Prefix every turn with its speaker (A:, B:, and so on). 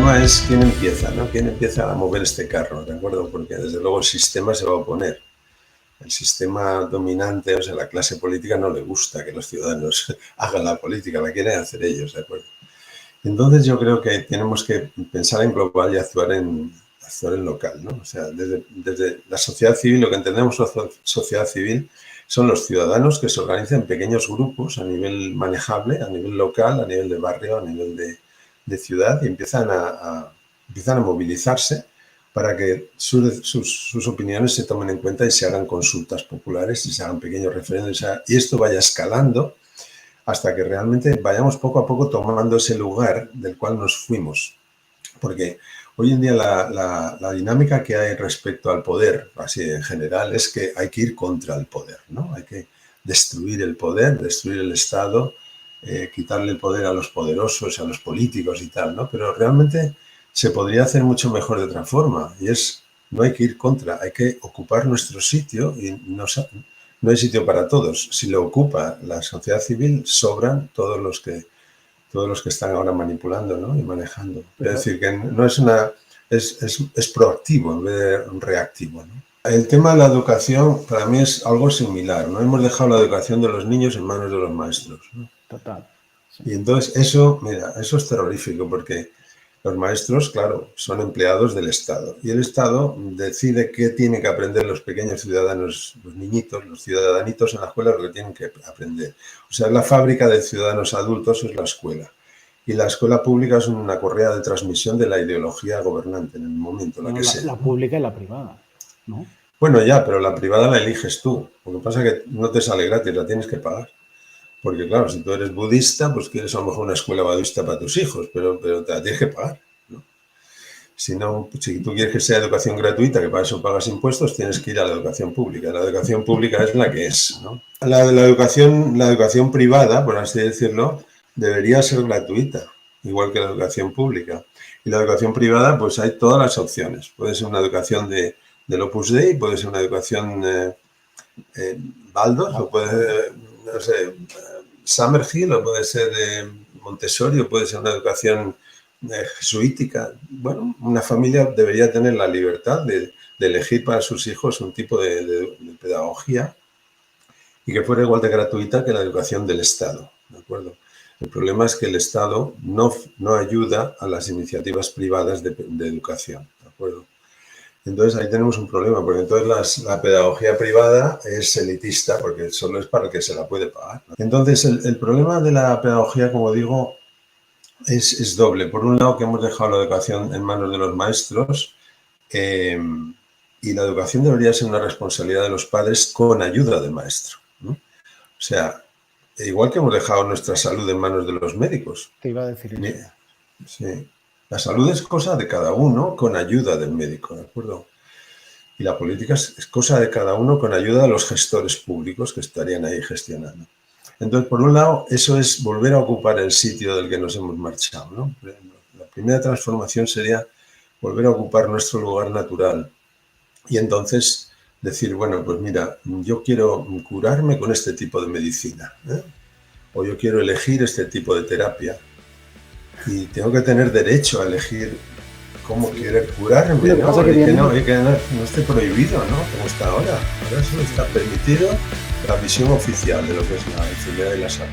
A: problema es quién empieza, ¿no? ¿Quién empieza a mover este carro, ¿de acuerdo? Porque desde luego el sistema se va a oponer. El sistema dominante, o sea, la clase política no le gusta que los ciudadanos hagan la política, la quieren hacer ellos, ¿de acuerdo? Entonces yo creo que tenemos que pensar en global y actuar en local, ¿no? O sea, desde la sociedad civil, lo que entendemos por sociedad civil son los ciudadanos que se organizan en pequeños grupos a nivel manejable, a nivel local, a nivel de barrio, a nivel de ciudad y empiezan a movilizarse para que sus opiniones se tomen en cuenta y se hagan consultas populares y se hagan pequeños referendos y esto vaya escalando hasta que realmente vayamos poco a poco tomando ese lugar del cual nos fuimos. Porque hoy en día la dinámica que hay respecto al poder, así en general, es que hay que ir contra el poder, ¿no? Hay que destruir el poder, destruir el Estado, quitarle el poder a los poderosos, a los políticos y tal, ¿no? Pero realmente se podría hacer mucho mejor de otra forma y no hay que ir contra, hay que ocupar nuestro sitio y no hay sitio para todos. Si lo ocupa la sociedad civil, sobran todos los que están ahora manipulando, ¿no? Y manejando. Es decir, que no es proactivo en vez de reactivo, ¿no? El tema de la educación para mí es algo similar, ¿no? Hemos dejado la educación de los niños en manos de los maestros, ¿no?
B: Total. Sí.
A: Y entonces eso es terrorífico porque los maestros, claro, son empleados del Estado y el Estado decide qué tienen que aprender los pequeños ciudadanos, los niñitos, los ciudadanitos en la escuela, lo que tienen que aprender. O sea, la fábrica de ciudadanos adultos es la escuela y la escuela pública es una correa de transmisión de la ideología gobernante en el momento,
B: la que sea. La pública y la privada, ¿no?
A: Bueno, ya, pero la privada la eliges tú. Lo que pasa es que no te sale gratis, la tienes que pagar. Porque claro, si tú eres budista, pues quieres a lo mejor una escuela budista para tus hijos, pero te la tienes que pagar, ¿no? Si tú quieres que sea educación gratuita, que para eso pagas impuestos, tienes que ir a la educación pública. La educación pública es la que es, ¿no? La educación privada, por así decirlo, debería ser gratuita, igual que la educación pública. Y la educación privada, pues hay todas las opciones. Puede ser una educación del Opus Dei, puede ser una educación Waldorf, o puede ser, no sé, Summerhill, o puede ser Montessori, o puede ser una educación jesuítica. Bueno, una familia debería tener la libertad de elegir para sus hijos un tipo de pedagogía y que fuera igual de gratuita que la educación del Estado, ¿de acuerdo? El problema es que el Estado no ayuda a las iniciativas privadas de educación, ¿de acuerdo? Entonces ahí tenemos un problema, porque entonces la pedagogía privada es elitista, porque solo es para el que se la puede pagar, ¿no? Entonces el problema de la pedagogía, como digo, es doble. Por un lado, que hemos dejado la educación en manos de los maestros y la educación debería ser una responsabilidad de los padres con ayuda del maestro, ¿no? O sea, igual que hemos dejado nuestra salud en manos de los médicos.
B: Te iba a decir eso.
A: Sí. La salud es cosa de cada uno con ayuda del médico, ¿de acuerdo? Y la política es cosa de cada uno con ayuda de los gestores públicos que estarían ahí gestionando. Entonces, por un lado, eso es volver a ocupar el sitio del que nos hemos marchado, ¿no? La primera transformación sería volver a ocupar nuestro lugar natural y entonces decir, bueno, pues mira, yo quiero curarme con este tipo de medicina, ¿eh? O yo quiero elegir este tipo de terapia y tengo que tener derecho a elegir cómo querer curarme, ¿no? Que no esté prohibido, ¿no? Como está ahora. Ahora solo está permitido la visión oficial de lo que es la enfermedad y la salud.